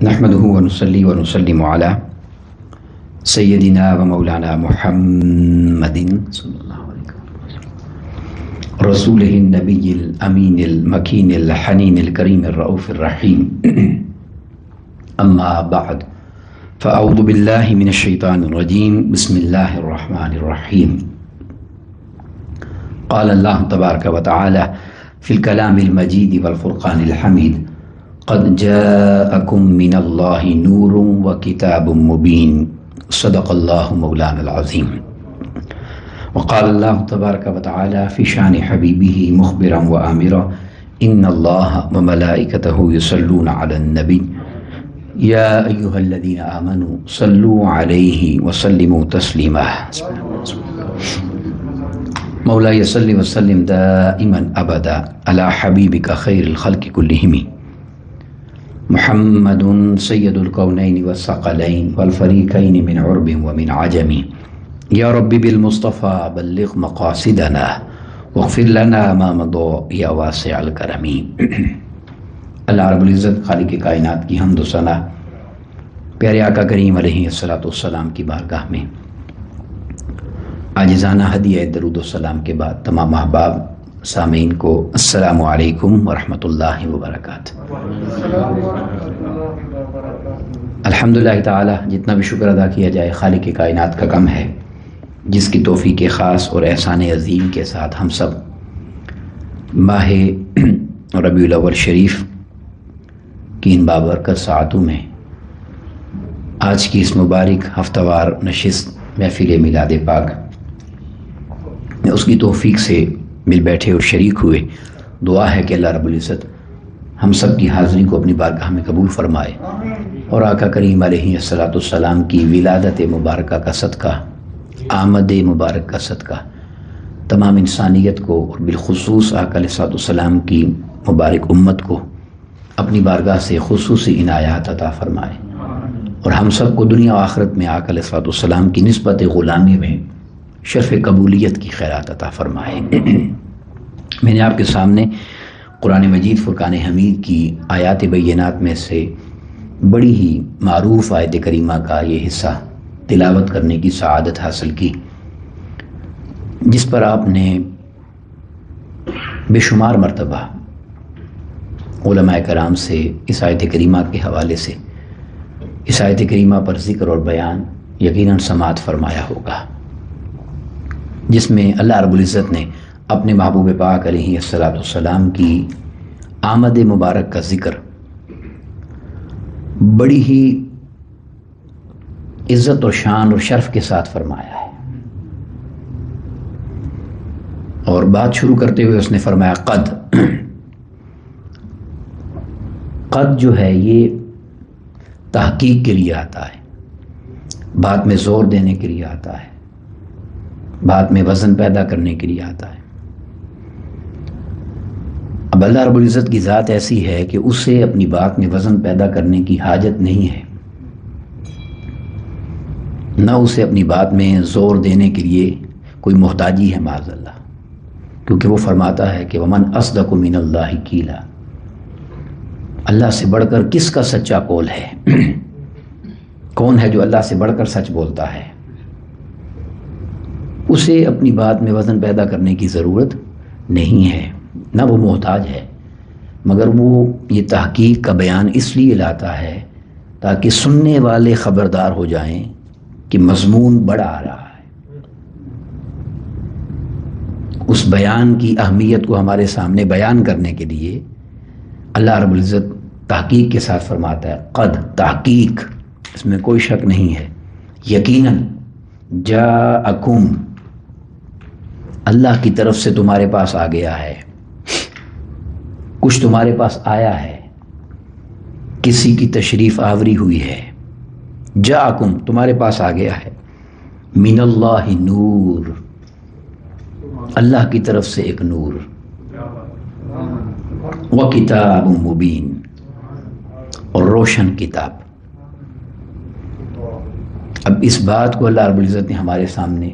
نحمده ونصلي ونسلم على سيدنا ومولانا محمد صلى الله عليه وسلم رسوله النبي الأمين المكين الحنين الكريم الرؤوف الرحيم أما بعد فأعوذ بالله من الشيطان الرجيم بسم الله الرحمن الرحيم قال الله تبارك وتعالى في الكلام المجيد والفرقان الحميد قد جاءكم من الله نور وكتاب مبين صدق الله مولانا العظيم. وقال الله تبارك وتعالى في شان حبيبه مخبرا وآمرا إن الله وملائكته يصلون على النبي يا أيها الذين آمنوا صلوا عليه وسلموا تسليما. مولاي صل وسلم دائما أبدا على حبيبك خير الخلق كلهم محمد سيد الكونين والثقلين والفريقين من عرب ومن عجم يا رب بالمصطفى بلغ مقاصدنا واغفر لنا ما مضى يا واسع الكرم. اللہ رب العزت خالق کائنات کی حمد و ثنا پیارے آقا کریم علیہ الصلوۃ والسلام کی بارگاہ میں عاجزانہ ہدیہ درود و سلام کے بعد تمام احباب سامعین کو السلام علیکم ورحمۃ اللہ وبرکاتہ. الحمدللہ تعالی جتنا بھی شکر ادا کیا جائے خالق کائنات کا کم ہے، جس کی توفیق خاص اور احسان عظیم کے ساتھ ہم سب ماہ ربیع الاول شریف کی ان بابرکت ساعتوں میں آج کی اس مبارک ہفتہ وار نشست محفل میلاد پاک میں اس کی توفیق سے مل بیٹھے اور شریک ہوئے. دعا ہے کہ اللہ رب العزت ہم سب کی حاضری کو اپنی بارگاہ میں قبول فرمائے اور آقا کریم علیہ الصلوۃ والسلام کی ولادت مبارکہ کا صدقہ، آمد مبارک کا صدقہ تمام انسانیت کو اور بالخصوص آقا علیہ الصلوۃ والسلام کی مبارک امت کو اپنی بارگاہ سے خصوصی عنایات عطا فرمائے اور ہم سب کو دنیا و آخرت میں آقا علیہ الصلوۃ والسلام کی نسبت غلامی میں شرف قبولیت کی خیرات عطا فرمائے. میں نے آپ کے سامنے قرآن مجید فرقان حمید کی آیات بینات میں سے بڑی ہی معروف آیت کریمہ کا یہ حصہ تلاوت کرنے کی سعادت حاصل کی، جس پر آپ نے بے شمار مرتبہ علماء کرام سے اس آیت کریمہ کے حوالے سے اس آیت کریمہ پر ذکر اور بیان یقیناً سماعت فرمایا ہوگا، جس میں اللہ رب العزت نے اپنے محبوب پاک علیہ الصلوۃ والسلام کی آمد مبارک کا ذکر بڑی ہی عزت اور شان اور شرف کے ساتھ فرمایا ہے. اور بات شروع کرتے ہوئے اس نے فرمایا قد جو ہے یہ تحقیق کے لیے آتا ہے، بات میں زور دینے کے لیے آتا ہے، بات میں وزن پیدا کرنے کے لیے آتا ہے. اب اللہ رب العزت کی ذات ایسی ہے کہ اسے اپنی بات میں وزن پیدا کرنے کی حاجت نہیں ہے، نہ اسے اپنی بات میں زور دینے کے لیے کوئی محتاجی ہے معاذ اللہ، کیونکہ وہ فرماتا ہے کہ ومن اصدق من اللہ قیلا، اللہ سے بڑھ کر کس کا سچا قول ہے؟ کون ہے جو اللہ سے بڑھ کر سچ بولتا ہے؟ اسے اپنی بات میں وزن پیدا کرنے کی ضرورت نہیں ہے، نہ وہ محتاج ہے، مگر وہ یہ تحقیق کا بیان اس لیے لاتا ہے تاکہ سننے والے خبردار ہو جائیں کہ مضمون بڑا آ رہا ہے. اس بیان کی اہمیت کو ہمارے سامنے بیان کرنے کے لیے اللہ رب العزت تحقیق کے ساتھ فرماتا ہے قد، تحقیق، اس میں کوئی شک نہیں ہے، یقیناً جاءکم، اللہ کی طرف سے تمہارے پاس آ گیا ہے، کچھ تمہارے پاس آیا ہے، کسی کی تشریف آوری ہوئی ہے. جاءکم، تمہارے پاس آ گیا ہے، من اللہ نور، اللہ کی طرف سے ایک نور، وکتاب مبین، اور روشن کتاب. اب اس بات کو اللہ رب العزت نے ہمارے سامنے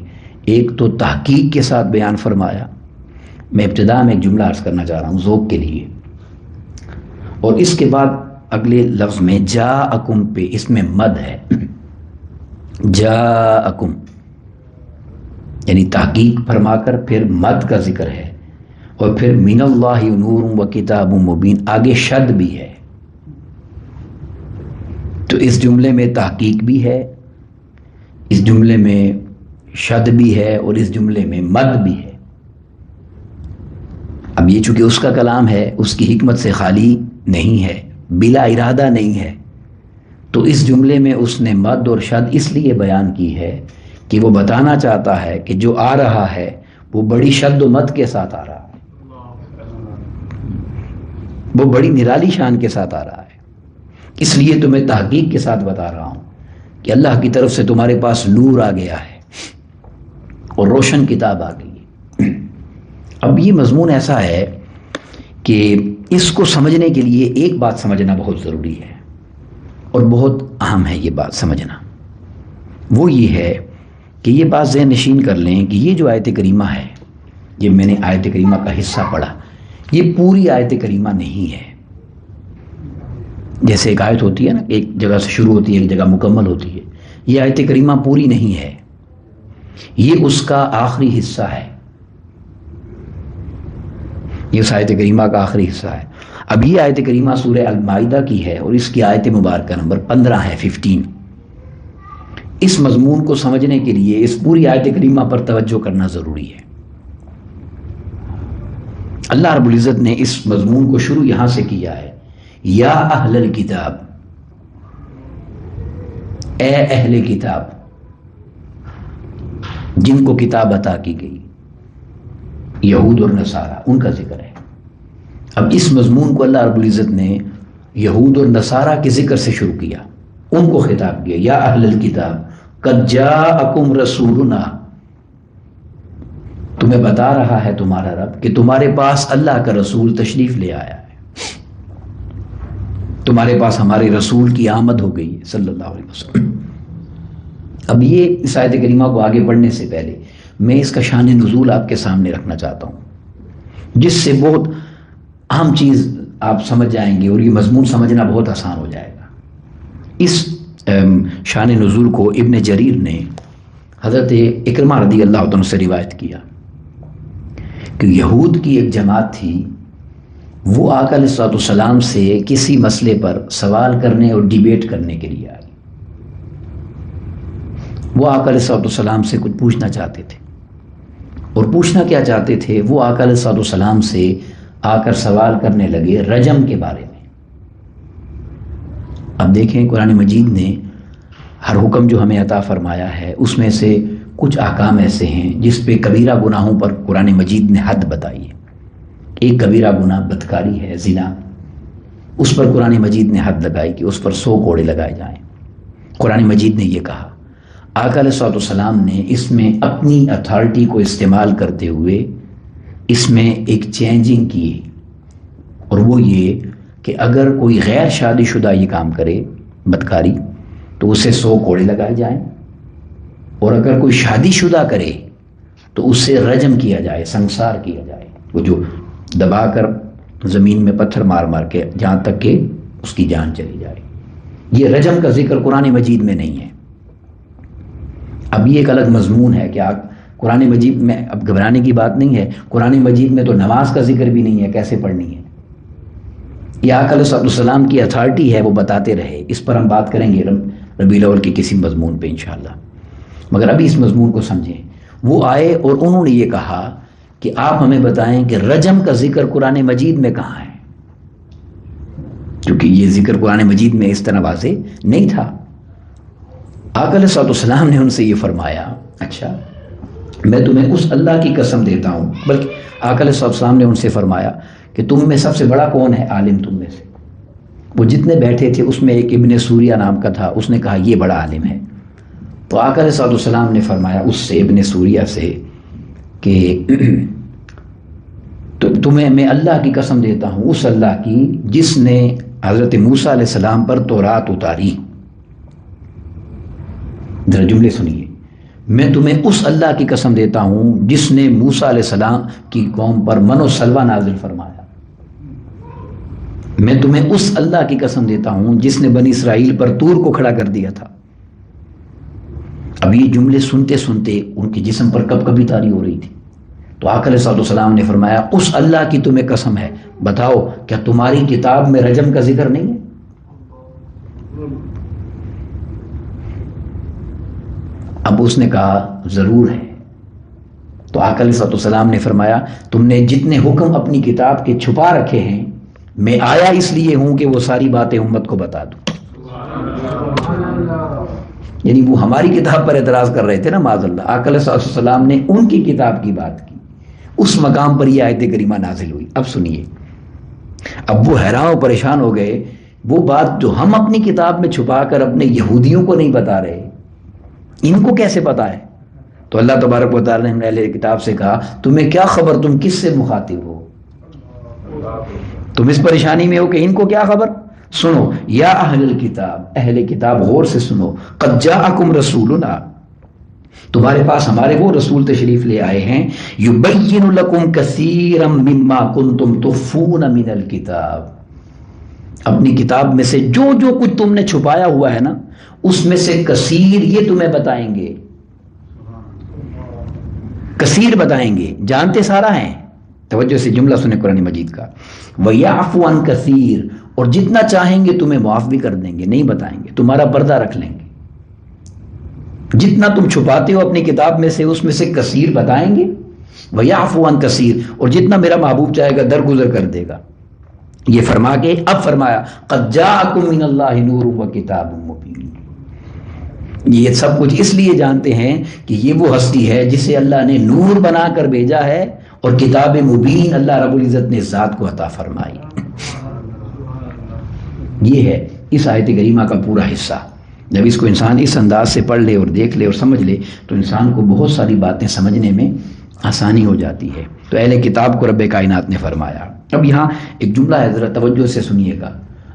ایک تو تحقیق کے ساتھ بیان فرمایا. میں ابتدا میں ایک جملہ عرض کرنا چاہ رہا ہوں ذوق کے لیے، اور اس کے بعد اگلے لفظ میں جاءکم پہ اس میں مد ہے، جاءکم یعنی تحقیق فرما کر پھر مد کا ذکر ہے، اور پھر من اللہ نور و کتاب مبین آگے شد بھی ہے، تو اس جملے میں تحقیق بھی ہے، اس جملے میں شد بھی ہے، اور اس جملے میں مد بھی ہے۔ اب یہ چونکہ اس کا کلام ہے، اس کی حکمت سے خالی نہیں ہے، بلا ارادہ نہیں ہے، تو اس جملے میں اس نے مد اور شد اس لیے بیان کی ہے کہ وہ بتانا چاہتا ہے کہ جو آ رہا ہے وہ بڑی شد و مد کے ساتھ آ رہا ہے، وہ بڑی نرالی شان کے ساتھ آ رہا ہے، اس لیے تمہیں تحقیق کے ساتھ بتا رہا ہوں کہ اللہ کی طرف سے تمہارے پاس نور آ گیا ہے اور روشن کتاب آ گئی ہے۔ اب یہ مضمون ایسا ہے کہ اس کو سمجھنے کے لیے ایک بات سمجھنا بہت ضروری ہے، اور بہت اہم ہے یہ بات سمجھنا، وہ یہ ہے کہ یہ بات ذہن نشین کر لیں کہ یہ جو آیت کریمہ ہے، یہ میں نے آیت کریمہ کا حصہ پڑھا، یہ پوری آیت کریمہ نہیں ہے۔ جیسے ایک آیت ہوتی ہے نا، ایک جگہ سے شروع ہوتی ہے ایک جگہ مکمل ہوتی ہے، یہ آیت کریمہ پوری نہیں ہے، یہ اس کا آخری حصہ ہے، یہ اس آیت کریمہ کا آخری حصہ ہے۔ اب یہ آیت کریمہ سورہ المائدہ کی ہے اور اس کی آیت مبارکہ نمبر 15 ہے، 15۔ اس مضمون کو سمجھنے کے لیے اس پوری آیت کریمہ پر توجہ کرنا ضروری ہے۔ اللہ رب العزت نے اس مضمون کو شروع یہاں سے کیا ہے، یا اہل الکتاب، اے اہل کتاب جن کو کتاب عطا کی گئی، یہود اور نصارہ، ان کا ذکر ہے۔ اب اس مضمون کو اللہ رب العزت نے یہود اور نصارہ کے ذکر سے شروع کیا، ان کو خطاب کیا، یا اہل الکتاب قد جاءکم رسولنا، تمہیں بتا رہا ہے تمہارا رب کہ تمہارے پاس اللہ کا رسول تشریف لے آیا ہے، تمہارے پاس ہمارے رسول کی آمد ہو گئی ہے صلی اللہ علیہ وسلم۔ اب یہ اس آیت کریمہ کو آگے بڑھنے سے پہلے میں اس کا شان نزول آپ کے سامنے رکھنا چاہتا ہوں، جس سے بہت اہم چیز آپ سمجھ جائیں گے اور یہ مضمون سمجھنا بہت آسان ہو جائے گا۔ اس شان نزول کو ابن جریر نے حضرت اکرمہ رضی اللہ عنہ سے روایت کیا کہ یہود کی ایک جماعت تھی، وہ آقا علیہ الصلوۃ والسلام سے کسی مسئلے پر سوال کرنے اور ڈیبیٹ کرنے کے لیے آئی۔ وہ آقا علیہ الصلوۃ والسلام سے کچھ پوچھنا چاہتے تھے، اور پوچھنا کیا چاہتے تھے، وہ آقا علیہ الصلوۃ والسلام سے آ کر سوال کرنے لگے رجم کے بارے میں۔ اب دیکھیں قرآن مجید نے ہر حکم جو ہمیں عطا فرمایا ہے اس میں سے کچھ احکام ایسے ہیں جس پہ کبیرہ گناہوں پر قرآن مجید نے حد بتائی ہے۔ ایک کبیرہ گناہ بدکاری ہے، زنا، اس پر قرآن مجید نے حد لگائی کہ اس پر 100 کوڑے لگائے جائیں۔ قرآن مجید نے یہ کہا، آقا علیہ الصلوۃ والسلام نے اس میں اپنی اتھارٹی کو استعمال کرتے ہوئے اس میں ایک چینجنگ کی، اور وہ یہ کہ اگر کوئی غیر شادی شدہ یہ کام کرے بدکاری تو اسے 100 کوڑے لگائے جائیں، اور اگر کوئی شادی شدہ کرے تو اسے رجم کیا جائے، سنسار کیا جائے، وہ جو دبا کر زمین میں پتھر مار مار کے جہاں تک کہ اس کی جان چلی جائے۔ یہ رجم کا ذکر قرآن مجید میں نہیں ہے۔ اب یہ ایک الگ مضمون ہے کہ آپ قرآن مجید میں، اب گھبرانے کی بات نہیں ہے، قرآن مجید میں تو نماز کا ذکر بھی نہیں ہے، کیسے پڑھنی ہے؟ یہ آقا علیہ السلام کی اتھارٹی ہے، وہ بتاتے رہے، اس پر ہم بات کریں گے ربیع الاول کے کسی مضمون پہ انشاءاللہ، مگر ابھی اس مضمون کو سمجھیں۔ وہ آئے اور انہوں نے یہ کہا کہ آپ ہمیں بتائیں کہ رجم کا ذکر قرآن مجید میں کہاں ہے، کیونکہ یہ ذکر قرآن مجید میں اس طرح واضح نہیں تھا۔ آقا علیہ السلام نے ان سے یہ فرمایا، اچھا میں تمہیں اس اللہ کی قسم دیتا ہوں، بلکہ آقا علیہ السلام نے ان سے فرمایا کہ تم میں سب سے بڑا کون ہے عالم تم میں سے؟ وہ جتنے بیٹھے تھے اس میں ایک ابن سوریہ نام کا تھا، اس نے کہا یہ بڑا عالم ہے۔ تو آقا علیہ السلام نے فرمایا اس سے، ابن سوریہ سے، کہ تمہیں میں اللہ کی قسم دیتا ہوں، اس اللہ کی جس نے حضرت موسیٰ علیہ السلام پر تورات اتاری۔ ذرا جملے سنیے، میں تمہیں اس اللہ کی قسم دیتا ہوں جس نے موسیٰ علیہ السلام کی قوم پر من و سلوہ نازل فرمایا۔ میں تمہیں اس اللہ کی قسم دیتا ہوں جس نے بنی اسرائیل پر طور کو کھڑا کر دیا تھا۔ اب یہ جملے سنتے سنتے ان کے جسم پر کب کبھی طاری ہو رہی تھی، تو آقا علیہ الصلوۃ والسلام نے فرمایا اس اللہ کی تمہیں قسم ہے، بتاؤ کیا تمہاری کتاب میں رجم کا ذکر نہیں ہے؟ اب اس نے کہا ضرور ہے۔ تو آقا علیہ الصلوۃ والسلام نے فرمایا تم نے جتنے حکم اپنی کتاب کے چھپا رکھے ہیں، میں آیا اس لیے ہوں کہ وہ ساری باتیں امت کو بتا دوں۔ یعنی وہ ہماری کتاب پر اعتراض کر رہے تھے نا معاذ اللہ، آقا علیہ الصلوۃ والسلام نے ان کی کتاب کی بات کی، اس مقام پر یہ آیت کریمہ نازل ہوئی۔ اب سنیے، اب وہ حیران و پریشان ہو گئے، وہ بات جو ہم اپنی کتاب میں چھپا کر اپنے یہودیوں کو نہیں بتا رہے، ان کو کیسے پتا ہے؟ تو اللہ تبارک و تعالیٰ نے اہل کتاب سے کہا تمہیں کیا خبر، تم کس سے مخاطب ہو؟ تم اس پریشانی میں ہو کہ ان کو کیا خبر؟ سنو یا اہل الکتاب، اہل کتاب غور سے سنو، قد جاءکم رسولنا، تمہارے پاس ہمارے وہ رسول تشریف لے آئے ہیں، یبین لکم کثیرا مما کنتم تخفون من الکتاب، اپنی کتاب میں سے جو جو کچھ تم نے چھپایا ہوا ہے نا، اس میں سے کثیر یہ تمہیں بتائیں گے، کثیر بتائیں گے، جانتے سارا ہیں۔ توجہ سے جملہ سنیں قرآن مجید کا، وَيَعْفُ عَنْ كَثِيرٍ، اور جتنا چاہیں گے تمہیں معاف بھی کر دیں گے، نہیں بتائیں گے، تمہارا پردہ رکھ لیں گے، جتنا تم چھپاتے ہو اپنی کتاب میں سے اس میں سے کثیر بتائیں گے، وَيَعْفُ عَنْ كَثِيرٍ، اور جتنا میرا محبوب چاہے گا درگزر کر دے گا۔ یہ فرما کے اب فرمایا قَدْ جَاءَكُم مِّنَ اللَّهِ نُورٌ وَكِتَابٌ مُّبِينٌ، یہ سب کچھ اس لیے جانتے ہیں کہ یہ وہ ہستی ہے جسے اللہ نے نور بنا کر بھیجا ہے اور کتاب مبین اللہ رب العزت نے ذات کو عطا فرمائی۔ یہ ہے اس آیت کریمہ کا پورا حصہ۔ جب اس کو انسان اس انداز سے پڑھ لے اور دیکھ لے اور سمجھ لے تو انسان کو بہت ساری باتیں سمجھنے میں آسانی ہو جاتی ہے۔ تو اہل کتاب کو رب کائنات نے فرمایا۔ اب یہاں ایک جملہ ہے، ذرا توجہ سے سنیے گا۔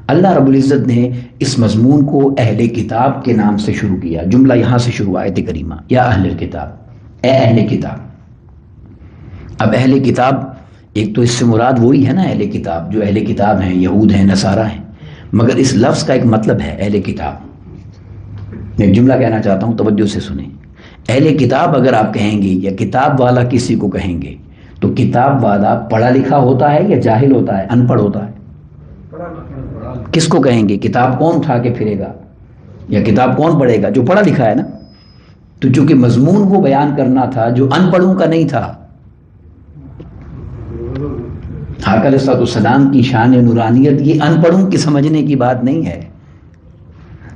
اللہ رب العزت نے اس مضمون کو اہل کتاب کے نام سے شروع کیا، جملہ یہاں سے شروع، آیت کریمہ یا اہل الکتاب، اے اہل کتاب۔ اب اہل کتاب ایک تو اس سے مراد وہی ہے نا اہل کتاب جو اہل کتاب ہیں، یہود ہیں، نصارہ ہیں، مگر اس لفظ کا ایک مطلب ہے اہل کتاب۔ میں ایک جملہ کہنا چاہتا ہوں، توجہ سے سنیں۔ اہل کتاب اگر آپ کہیں گے یا کتاب والا کسی کو کہیں گے تو کتاب والا پڑھا لکھا ہوتا ہے یا جاہل ہوتا ہے، ان پڑھ ہوتا ہے؟ کس کو کہیں گے؟ کتاب کون اٹھا کے پھرے گا یا کتاب کون پڑھے گا؟ جو پڑھا لکھا ہے نا۔ تو چونکہ مضمون وہ بیان کرنا تھا جو ان پڑھوں کا نہیں تھا، آقا علیہ الصلوۃ والسلام کی شان نورانیت یہ ان پڑھوں کی سمجھنے کی بات نہیں ہے۔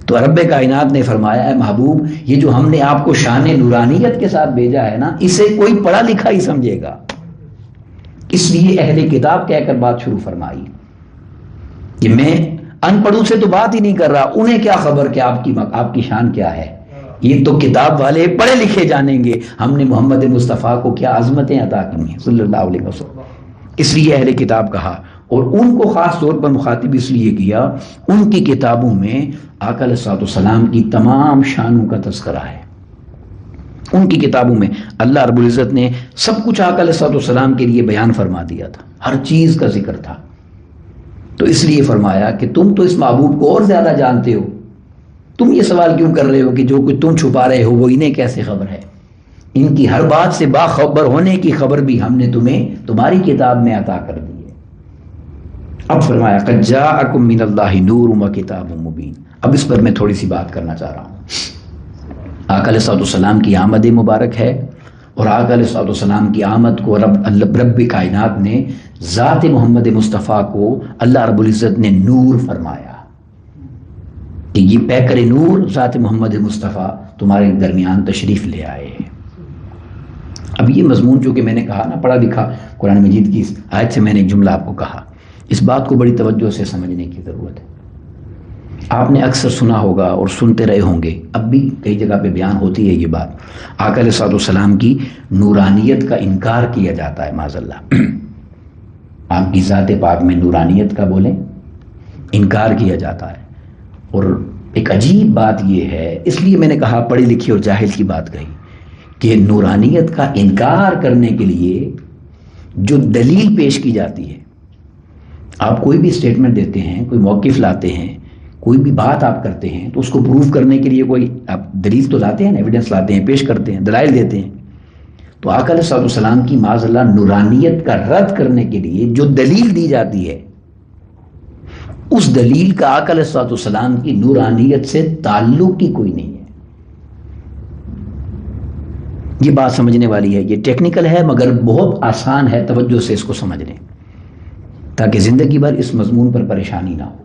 تو رب کائنات نے فرمایا اے محبوب یہ جو ہم نے آپ کو شان نورانیت کے ساتھ بھیجا ہے نا، اسے کوئی پڑھا لکھا ہی سمجھے گا، اس لیے اہل کتاب کہہ کر بات شروع فرمائی کہ میں ان پڑھوں سے تو بات ہی نہیں کر رہا، انہیں کیا خبر کہ آپ کی شان کیا ہے، یہ تو کتاب والے پڑھے لکھے جانیں گے ہم نے محمد مصطفیٰ کو کیا عظمتیں عطا کی ہیں صلی اللہ علیہ وسلم۔ اس لیے اہل کتاب کہا، اور ان کو خاص طور پر مخاطب اس لیے کیا ان کی کتابوں میں آقا علیہ الصلوۃ والسلام کی تمام شانوں کا تذکرہ ہے۔ ان کی کتابوں میں اللہ رب العزت نے سب کچھ آقا علیہ الصلوۃ والسلام کے لیے بیان فرما دیا تھا، ہر چیز کا ذکر تھا۔ تو اس لیے فرمایا کہ تم تو اس محبوب کو اور زیادہ جانتے ہو، تم یہ سوال کیوں کر رہے ہو کہ جو کچھ تم چھپا رہے ہو وہ انہیں کیسے خبر ہے؟ ان کی ہر بات سے باخبر ہونے کی خبر بھی ہم نے تمہیں تمہاری کتاب میں عطا کر دی ہے۔ اب فرمایا قد جاءکم من اللہ نور وکتاب مبین۔ اب اس پر میں تھوڑی سی بات کرنا چاہ رہا ہوں۔ آقا علیہ الصلوۃ والسلام کی آمد مبارک ہے، اور آقا علیہ الصلوۃ والسلام کی آمد کو رب کائنات نے ذات محمد مصطفیٰ کو اللہ رب العزت نے نور فرمایا کہ یہ پیکر نور ذات محمد مصطفیٰ تمہارے درمیان تشریف لے آئے ہیں۔ اب یہ مضمون جو کہ میں نے کہا نا پڑھا لکھا، قرآن مجید کی اس آیت سے میں نے ایک جملہ آپ کو کہا، اس بات کو بڑی توجہ سے سمجھنے کی ضرورت ہے۔ آپ نے اکثر سنا ہوگا اور سنتے رہے ہوں گے، اب بھی کئی جگہ پہ بیان ہوتی ہے یہ بات، آقا علیہ الصلوۃ والسلام کی نورانیت کا انکار کیا جاتا ہے معاذ اللہ۔ آپ کی ذات پاک میں نورانیت کا بولیں انکار کیا جاتا ہے، اور ایک عجیب بات یہ ہے، اس لیے میں نے کہا پڑھی لکھی اور جاہل کی بات کہی کہ نورانیت کا انکار کرنے کے لیے جو دلیل پیش کی جاتی ہے، آپ کوئی بھی اسٹیٹمنٹ دیتے ہیں، کوئی موقف لاتے ہیں، کوئی بھی بات آپ کرتے ہیں تو اس کو پروف کرنے کے لیے کوئی آپ دلیل تو لاتے ہیں، ایویڈنس لاتے ہیں، پیش کرتے ہیں، دلائل دیتے ہیں. تو آقا علیہ السلام کی معاذ اللہ نورانیت کا رد کرنے کے لیے جو دلیل دی جاتی ہے، اس دلیل کا آقا علیہ السلام کی نورانیت سے تعلق ہی کوئی نہیں ہے. یہ بات سمجھنے والی ہے، یہ ٹیکنیکل ہے مگر بہت آسان ہے، توجہ سے اس کو سمجھ لیں تاکہ زندگی بھر اس مضمون پر پریشانی نہ ہو.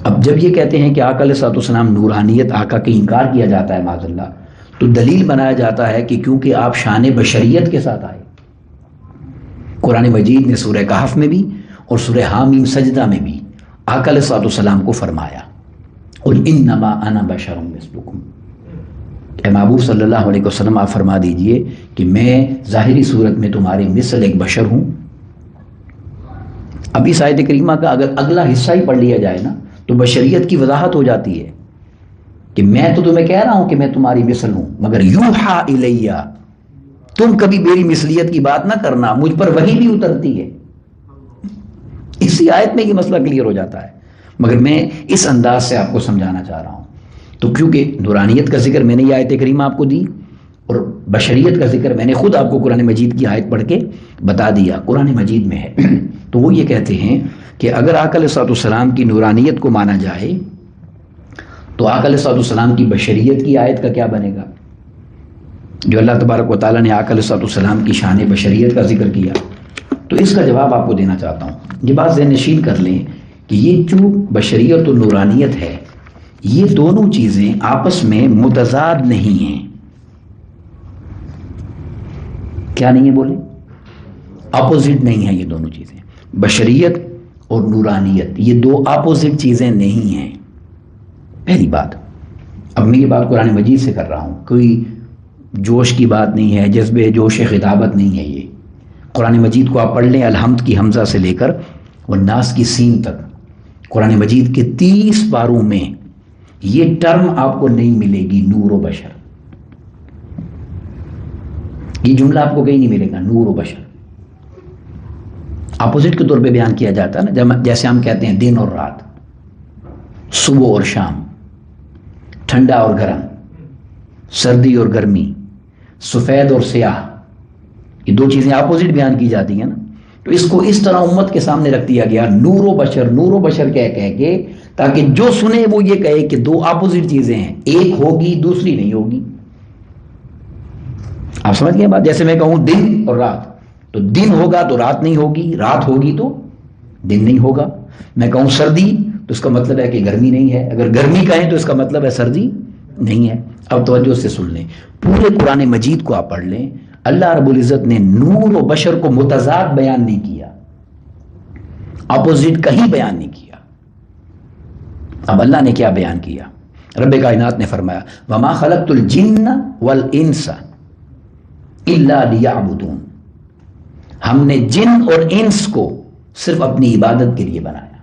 اب جب یہ کہتے ہیں کہ آقا علیہ السلام نورانیت، آقا کی انکار کیا جاتا ہے معاذ اللہ، تو دلیل بنایا جاتا ہے کہ کیونکہ آپ شان بشریت کے ساتھ آئے. قرآن مجید نے سورہ کہف میں بھی اور سورہ حامیم سجدہ میں بھی آقا علیہ السلام کو فرمایا، قل انما انا بشر مثلکم، اے محبوب صلی اللہ علیہ وسلم آپ فرما دیجئے کہ میں ظاہری صورت میں تمہارے مثل ایک بشر ہوں. اب اس آیت کریمہ کا اگر اگلا حصہ ہی پڑھ لیا جائے نا تو بشریت کی وضاحت ہو جاتی ہے کہ میں تو تمہیں کہہ رہا ہوں کہ میں تمہاری مثل ہوں، مگر یوحا الیہ، تم کبھی میری مثلیت کی بات نہ کرنا، مجھ پر وحی بھی اترتی ہے. اسی آیت میں یہ مسئلہ کلیئر ہو جاتا ہے، مگر میں اس انداز سے آپ کو سمجھانا چاہ رہا ہوں. تو کیونکہ نورانیت کا ذکر میں نے یہ آیت کریمہ آپ کو دی اور بشریت کا ذکر میں نے خود آپ کو قرآن مجید کی آیت پڑھ کے بتا دیا، قرآن مجید میں ہے. تو وہ یہ کہتے ہیں کہ اگر آقا علیہ السلام کی نورانیت کو مانا جائے تو آقا علیہ السلام کی بشریت کی آیت کا کیا بنے گا؟ جو اللہ تبارک و تعالیٰ نے آقا علیہ السلام کی شان بشریت کا ذکر کیا. تو اس کا جواب آپ کو دینا چاہتا ہوں. یہ بات ذہن نشین کر لیں کہ یہ جو بشریت و نورانیت ہے، یہ دونوں چیزیں آپس میں متضاد نہیں ہیں. کیا نہیں ہے بولے؟ اپوزٹ نہیں ہیں یہ دونوں چیزیں. بشریت اور نورانیت یہ دو اپوزٹ چیزیں نہیں ہیں. پہلی بات، اب میں یہ بات قرآن مجید سے کر رہا ہوں، کوئی جوش کی بات نہیں ہے، جذبے جوش خطابت نہیں ہے. یہ قرآن مجید کو آپ پڑھ لیں، الحمد کی حمزہ سے لے کر والناس کی سین تک، قرآن مجید کے 30 پاروں میں یہ ٹرم آپ کو نہیں ملے گی، نور و بشر. یہ جملہ آپ کو کہیں نہیں ملے گا، نور و بشر. اپوزٹ کے طور پہ بیان کیا جاتا ہے نا، جیسے ہم کہتے ہیں دن اور رات، صبح اور شام، ٹھنڈا اور گرم، سردی اور گرمی، سفید اور سیاہ. یہ دو چیزیں اپوزٹ بیان کی جاتی ہیں نا. تو اس کو اس طرح امت کے سامنے رکھ دیا گیا، نور و بشر، نور و بشر کہہ کے، تاکہ جو سنے وہ یہ کہے کہ دو اپوزٹ چیزیں ہیں، ایک ہوگی دوسری نہیں ہوگی. آپ سمجھ گئے بات؟ جیسے میں کہوں دن اور رات، تو دن ہوگا تو رات نہیں ہوگی، رات ہوگی تو دن نہیں ہوگا. میں کہوں سردی تو اس کا مطلب ہے کہ گرمی نہیں ہے، اگر گرمی کہیں تو اس کا مطلب ہے سردی نہیں ہے. اب توجہ سے سن لیں، پورے قرآن مجید کو آپ پڑھ لیں، اللہ رب العزت نے نور و بشر کو متضاد بیان نہیں کیا، اپوزٹ کہیں بیان نہیں کیا. اب اللہ نے کیا بیان کیا؟ رب کائنات نے فرمایا وما خلقت الجن والانس الا لیعبدون، ہم نے جن اور انس کو صرف اپنی عبادت کے لیے بنایا.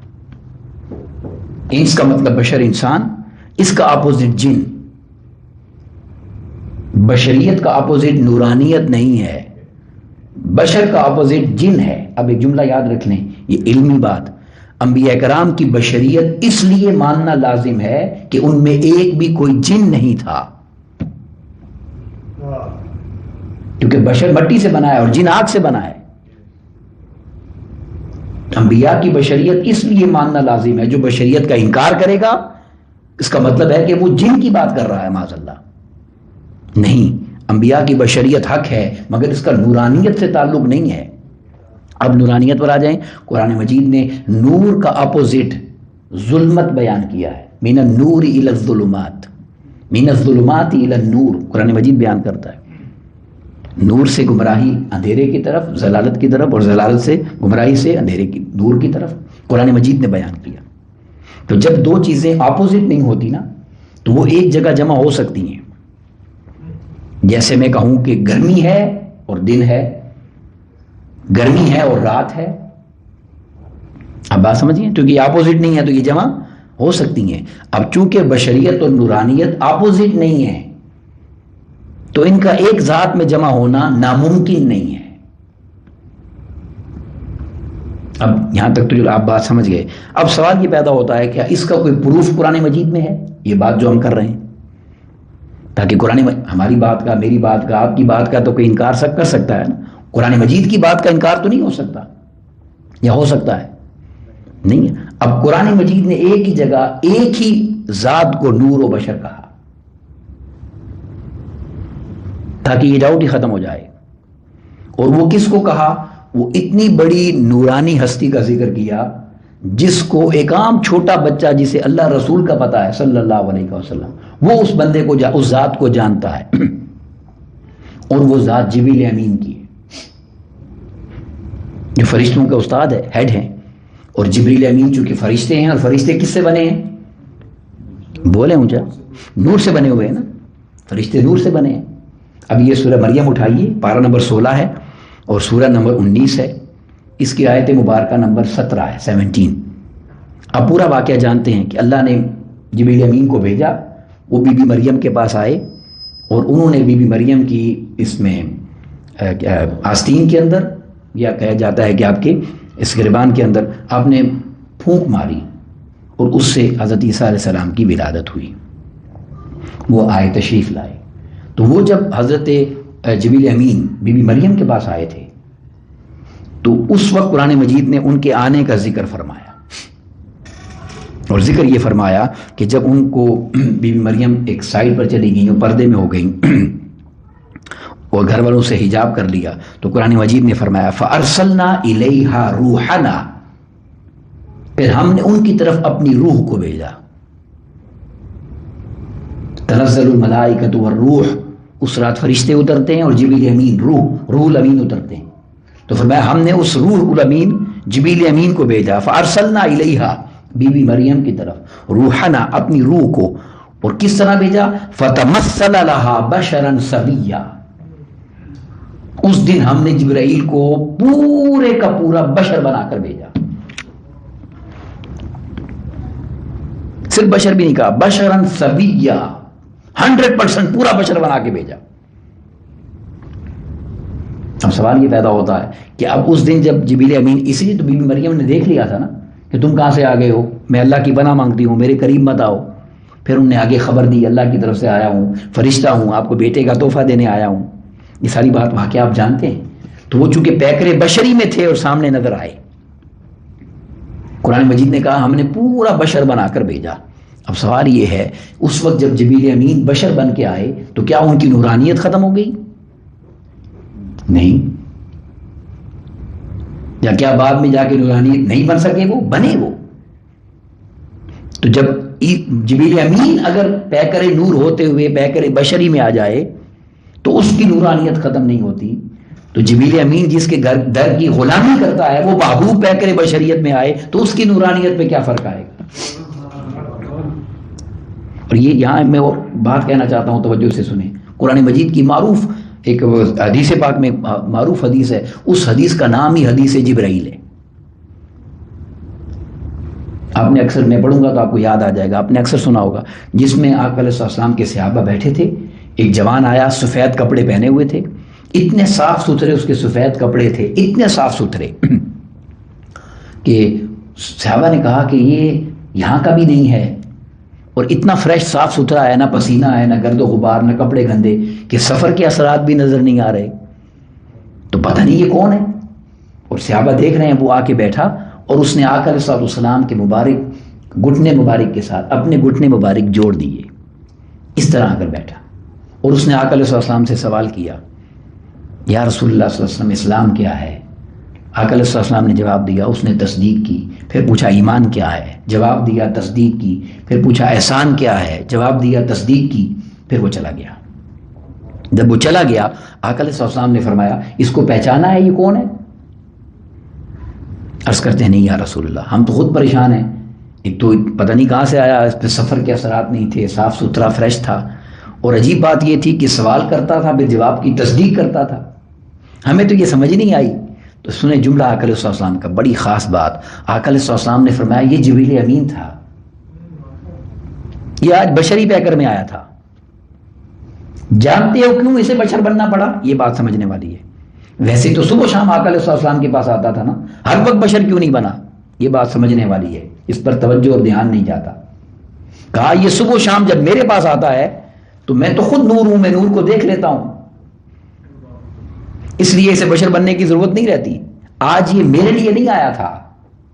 انس کا مطلب بشر انسان، اس کا اپوزٹ جن. بشریت کا اپوزٹ نورانیت نہیں ہے، بشر کا اپوزٹ جن ہے. اب ایک جملہ یاد رکھ لیں، یہ علمی بات، انبیاء کرام کی بشریت اس لیے ماننا لازم ہے کہ ان میں ایک بھی کوئی جن نہیں تھا، کیونکہ بشر مٹی سے بنا ہے اور جن آگ سے بنا ہے. انبیاء کی بشریت اس لیے ماننا لازم ہے. جو بشریت کا انکار کرے گا اس کا مطلب ہے کہ وہ جن کی بات کر رہا ہے، معاذ اللہ. نہیں، انبیاء کی بشریت حق ہے مگر اس کا نورانیت سے تعلق نہیں ہے. اب نورانیت پر آ جائیں. قرآن مجید نے نور کا اپوزٹ ظلمت بیان کیا ہے، من النور الی الظلمات، من الظلمات الی النور. قرآن مجید بیان کرتا ہے نور سے گمراہی اندھیرے کی طرف، ضلالت کی طرف، اور ضلالت سے گمراہی سے اندھیرے کی نور کی طرف. قرآن مجید نے بیان کیا. تو جب دو چیزیں اپوزٹ نہیں ہوتی نا تو وہ ایک جگہ جمع ہو سکتی ہیں. جیسے میں کہوں کہ گرمی ہے اور دن ہے، گرمی ہے اور رات ہے. اب بات سمجھیے، کیونکہ اپوزٹ نہیں ہے تو یہ جمع ہو سکتی ہیں. اب چونکہ بشریت اور نورانیت اپوزٹ نہیں ہے تو ان کا ایک ذات میں جمع ہونا ناممکن نہیں ہے. اب یہاں تک تو جو آپ بات سمجھ گئے. اب سوال یہ پیدا ہوتا ہے کہ اس کا کوئی پروف قرآن مجید میں ہے یہ بات جو ہم کر رہے ہیں؟ تاکہ ہماری بات کا، میری بات کا، آپ کی بات کا تو کوئی انکار کر سکتا ہے نا. قرآن مجید کی بات کا انکار تو نہیں ہو سکتا، یا ہو سکتا ہے؟ نہیں ہے. اب قرآن مجید نے ایک ہی جگہ ایک ہی ذات کو نور و بشر کہا تاکہ یہ ڈاؤٹ ہی ختم ہو جائے. اور وہ کس کو کہا؟ وہ اتنی بڑی نورانی ہستی کا ذکر کیا جس کو ایک عام چھوٹا بچہ جسے اللہ رسول کا پتہ ہے صلی اللہ علیہ وسلم، وہ اس بندے کو اس ذات کو جانتا ہے. اور وہ ذات جبریل امین کی ہے جو فرشتوں کا استاد ہے، ہیڈ ہیں. اور جبریل امین چونکہ فرشتے ہیں، اور فرشتے کس سے بنے ہیں؟ بولے اونچا، نور سے بنے ہوئے ہیں نا. فرشتے نور سے بنے ہیں. اب یہ سورہ مریم اٹھائیے، پارہ نمبر 16 ہے اور سورہ نمبر 19 ہے. اس کی آیت مبارکہ نمبر 17 ہے، 17. اب پورا واقعہ جانتے ہیں کہ اللہ نے جبریل امین کو بھیجا، وہ بی بی مریم کے پاس آئے اور انہوں نے بی بی مریم کی اس میں آستین کے اندر، یا کہا جاتا ہے کہ آپ کے اس گریبان کے اندر آپ نے پھونک ماری اور اس سے حضرت عیسیٰ علیہ السلام کی ولادت ہوئی. وہ آئے، تشریف لائے. تو وہ جب حضرت جبریل امین بی بی مریم کے پاس آئے تھے تو اس وقت قرآن مجید نے ان کے آنے کا ذکر فرمایا. اور ذکر یہ فرمایا کہ جب ان کو بی بی مریم ایک سائڈ پر چلی گئیں اور پردے میں ہو گئیں اور گھر والوں سے حجاب کر لیا، تو قرآن مجید نے فرمایا فَأَرْسَلْنَا إِلَيْهَا رُوحَنَا، پھر ہم نے ان کی طرف اپنی روح کو بھیجا. تنزل الملائکۃ والروح، اس رات فرشتے اترتے ہیں اور جبریل امین روح الامین اترتے ہیں. تو فرمایا ہم نے اس روح الامین جبریل امین کو بھیجا. فارسلنا الیہا، بی بی مریم کی طرف، روحنا، اپنی روح کو. اور کس طرح بھیجا؟ فتمثل لہا بشرا سویا، اس دن ہم نے جبرائیل کو پورے کا پورا بشر بنا کر بھیجا. صرف بشر بھی نہیں کہا، بشرا سویا، 100% پورا بشر بنا کے بھیجا. اب سوال یہ پیدا ہوتا ہے کہ اب اس دن جب جبریل امین، اسی لیے تو بی بی مریم نے دیکھ لیا تھا نا کہ تم کہاں سے آ گئے ہو، میں اللہ کی پناہ مانگتی ہوں، میرے قریب مت آؤ. پھر انہوں نے آگے خبر دی، اللہ کی طرف سے آیا ہوں، فرشتہ ہوں، آپ کو بیٹے کا تحفہ دینے آیا ہوں. یہ ساری بات واقعہ آپ جانتے ہیں. تو وہ چونکہ پیکر بشری میں تھے اور سامنے نظر آئے، قرآن مجید نے کہا ہم نے پورا بشر بنا کر بھیجا. اب سوال یہ ہے، اس وقت جب جبریل امین بشر بن کے آئے تو کیا ان کی نورانیت ختم ہو گئی؟ نہیں. یا کیا بعد میں جا کے نورانیت نہیں بن سکے؟ وہ بنے. وہ تو جب جبریل امین اگر پیکر نور ہوتے ہوئے پیکر بشری میں آ جائے تو اس کی نورانیت ختم نہیں ہوتی. تو جبریل امین جس کے در کی غلامی کرتا ہے وہ محبوب پیکر بشریت میں آئے تو اس کی نورانیت پہ کیا فرق آئے گا؟ اور یہ یہاں میں وہ بات کہنا چاہتا ہوں، توجہ سے سنیں. قرآن مجید کی معروف ایک حدیث پاک میں معروف حدیث ہے، اس حدیث کا نام ہی حدیث جبرائیل ہے. آپ نے اکثر، میں پڑھوں گا تو آپ کو یاد آ جائے گا، آپ نے اکثر سنا ہوگا، جس میں آقا علیہ السلام کے صحابہ بیٹھے تھے. ایک جوان آیا، سفید کپڑے پہنے ہوئے تھے، اتنے صاف ستھرے اس کے سفید کپڑے تھے، اتنے صاف ستھرے کہ صحابہ نے کہا کہ یہ یہاں کا بھی نہیں ہے، اور اتنا فریش صاف ستھرا ہے، نہ پسینہ ہے، نہ گرد و غبار، نہ کپڑے گندے، کہ سفر کے اثرات بھی نظر نہیں آ رہے. تو پتہ نہیں یہ کون ہے. اور صحابہ دیکھ رہے ہیں، وہ آ کے بیٹھا اور اس نے آقا علیہ السلام کے مبارک گھٹنے مبارک کے ساتھ اپنے گھٹنے مبارک جوڑ دیے، اس طرح آ کر بیٹھا. اور اس نے آقا علیہ السلام سے سوال کیا، یا رسول اللہ صلی اللہ علیہ وسلم اسلام کیا ہے؟ آقا علیہ السلام نے جواب دیا، اس نے تصدیق کی. پھر پوچھا ایمان کیا ہے؟ جواب دیا، تصدیق کی. پھر پوچھا احسان کیا ہے؟ جواب دیا، تصدیق کی. پھر وہ چلا گیا. جب وہ چلا گیا آقا علیہ السلام نے فرمایا اس کو پہچانا ہے، یہ کون ہے؟ عرض کرتے ہیں نہیں یا رسول اللہ، ہم تو خود پریشان ہیں. ایک تو پتہ نہیں کہاں سے آیا، اس پہ سفر کے اثرات نہیں تھے، صاف ستھرا فریش تھا. اور عجیب بات یہ تھی کہ سوال کرتا تھا پھر جواب کی تصدیق کرتا تھا. ہمیں تو یہ سمجھ نہیں آئی. تو سنیں جملہ آقا علیہ السلام کا، بڑی خاص بات. آقا علیہ السلام نے فرمایا یہ جبریل امین تھا، یہ آج بشری پیکر میں آیا تھا. جانتے ہو کیوں اسے بشر بننا پڑا؟ یہ بات سمجھنے والی ہے. ویسے تو صبح و شام آقا علیہ السلام کے پاس آتا تھا نا، ہر وقت بشر کیوں نہیں بنا؟ یہ بات سمجھنے والی ہے، اس پر توجہ اور دھیان نہیں جاتا۔ کہا یہ صبح و شام جب میرے پاس آتا ہے تو میں تو خود نور ہوں، میں نور کو دیکھ لیتا ہوں، اس لیے اسے بشر بننے کی ضرورت نہیں رہتی۔ آج یہ میرے لیے نہیں آیا تھا،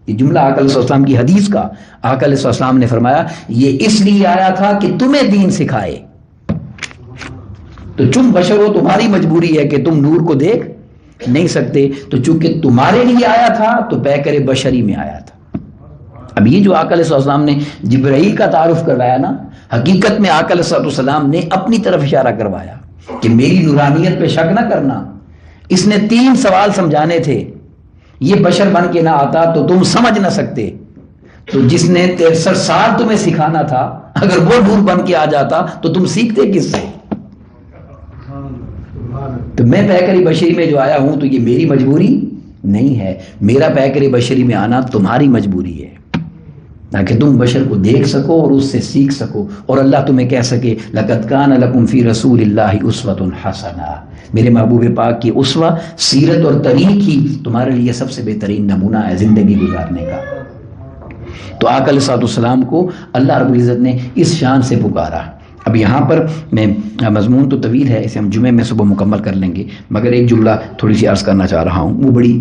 یہ جملہ آقا علیہ السلام کی حدیث کا، آقا علیہ السلام نے فرمایا یہ اس لیے آیا تھا کہ تمہیں دین سکھائے۔ تو تم بشر ہو، تمہاری مجبوری ہے کہ تم نور کو دیکھ نہیں سکتے، تو چونکہ تمہارے لیے آیا تھا تو پیکر بشری میں آیا تھا۔ اب یہ جو آقا علیہ السلام نے جبرائیل کا تعارف کروایا نا، حقیقت میں آقا علیہ السلام نے اپنی طرف اشارہ کروایا کہ میری نورانیت پہ شک نہ کرنا۔ اس نے 3 سوال سمجھانے تھے، یہ بشر بن کے نہ آتا تو تم سمجھ نہ سکتے، تو جس نے 63 سال تمہیں سکھانا تھا اگر وہ نور بن کے آ جاتا تو تم سیکھتے کس سے؟ تو میں پیکر بشری میں جو آیا ہوں تو یہ میری مجبوری نہیں ہے، میرا پیکر بشری میں آنا تمہاری مجبوری ہے، تاکہ تم بشر کو دیکھ سکو اور اس سے سیکھ سکو، اور اللہ تمہیں کہہ سکے لَقَدْ كَانَ لَكُمْ فِي رَسُولِ اللَّهِ أُسْوَةٌ حَسَنَةٌ، میرے محبوب پاک کی اسوہ، سیرت اور طریق ہی تمہارے لیے سب سے بہترین نمونہ ہے زندگی گزارنے کا۔ تو آقا علیہ السلام کو اللہ رب العزت نے اس شان سے پکارا۔ اب یہاں پر میں مضمون تو طویل ہے، اسے ہم جمعے میں صبح مکمل کر لیں گے، مگر ایک جملہ تھوڑی سی عرض کرنا چاہ رہا ہوں، وہ بڑی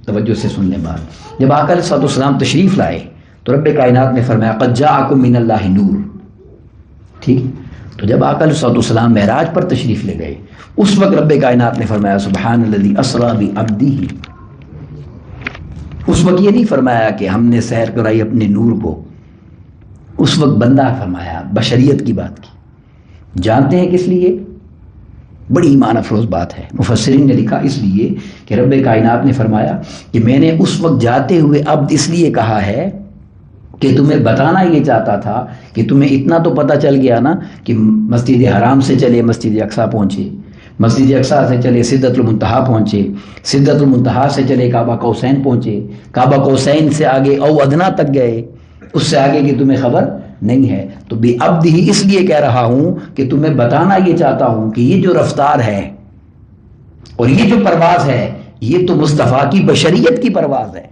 توجہ سے سن لیں بات۔ جب آقا علیہ السلام تشریف لائے تو رب کائنات نے فرمایا قد جاءکم من اللہ نور، ٹھیک؟ تو جب آقا علیہ السلام معراج پر تشریف لے گئے اس وقت رب کائنات نے فرمایا سبحان الذی اسری بعبدہ، اس وقت یہ نہیں فرمایا کہ ہم نے سیر کرائی اپنے نور کو، اس وقت بندہ فرمایا، بشریت کی بات کی۔ جانتے ہیں کس لیے؟ بڑی ایمان افروز بات ہے، مفسرین نے لکھا اس لیے کہ رب کائنات نے فرمایا کہ میں نے اس وقت جاتے ہوئے عبد اس لیے کہا ہے کہ تمہیں بتانا یہ چاہتا تھا کہ تمہیں اتنا تو پتہ چل گیا نا کہ مسجد حرام سے چلے مسجد اقصیٰ پہنچے، مسجد اقصیٰ سے چلے سدرۃ المنتہا پہنچے، سدرۃ المنتہا سے چلے کعبہ قوسین پہنچے، کعبہ قوسین سے آگے او ادنا تک گئے، اس سے آگے کی تمہیں خبر نہیں ہے۔ تو بے عبد ہی اس لیے کہہ رہا ہوں کہ تمہیں بتانا یہ چاہتا ہوں کہ یہ جو رفتار ہے اور یہ جو پرواز ہے یہ تو مصطفیٰ کی بشریت کی پرواز ہے،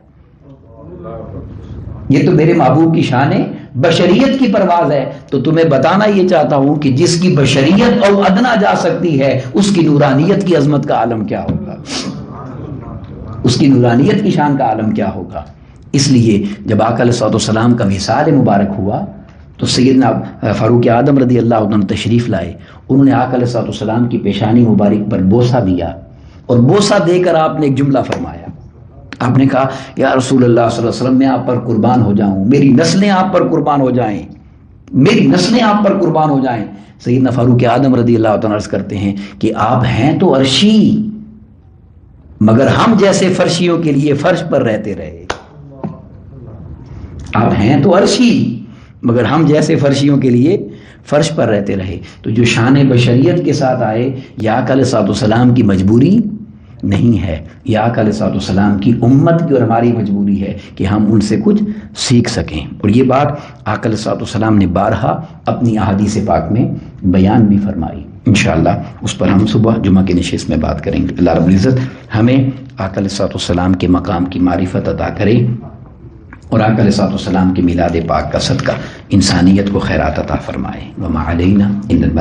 یہ تو میرے محبوب کی شان ہے، بشریت کی پرواز ہے۔ تو تمہیں بتانا یہ چاہتا ہوں کہ جس کی بشریت او ادنا جا سکتی ہے اس کی نورانیت کی عظمت کا عالم کیا ہوگا، اس کی نورانیت کی شان کا عالم کیا ہوگا۔ اس لیے جب آقا علیہ السلام کا وصال مبارک ہوا تو سیدنا فاروق اعظم رضی اللہ عنہ تشریف لائے، انہوں نے آقا علیہ السلام کی پیشانی مبارک پر بوسہ دیا، اور بوسہ دے کر آپ نے ایک جملہ فرمایا، آپ نے کہا یا رسول اللہ صلی اللہ علیہ وسلم میں آپ پر قربان ہو جاؤں، میری نسلیں آپ پر قربان ہو جائیں، میری نسلیں آپ پر قربان ہو جائیں۔ سیدنا فاروق اعظم رضی اللہ عنہ عرض کرتے ہیں کہ آپ ہیں تو عرشی مگر ہم جیسے فرشیوں کے لیے فرش پر رہتے رہے، آپ ہیں تو عرشی مگر ہم جیسے فرشیوں کے لیے فرش پر رہتے رہے۔ تو جو شان بشریت کے ساتھ آئے یہ آقا علیہ السلام کی مجبوری نہیں ہے، یہ آقا علیہ السلام کی امت کی اور ہماری مجبوری ہے کہ ہم ان سے کچھ سیکھ سکیں۔ اور یہ بات آقا علیہ السلام نے بارہا اپنی احادیث پاک میں بیان بھی فرمائی، انشاءاللہ اس پر ہم صبح جمعہ کی نشست میں بات کریں گے۔ اللہ رب العزت ہمیں آقا علیہ السلام کے مقام کی معرفت عطا کرے اور آقا علیہ السلام کے میلاد پاک کا صدقہ انسانیت کو خیرات عطا فرمائے۔ وما علینا الا البلاغ۔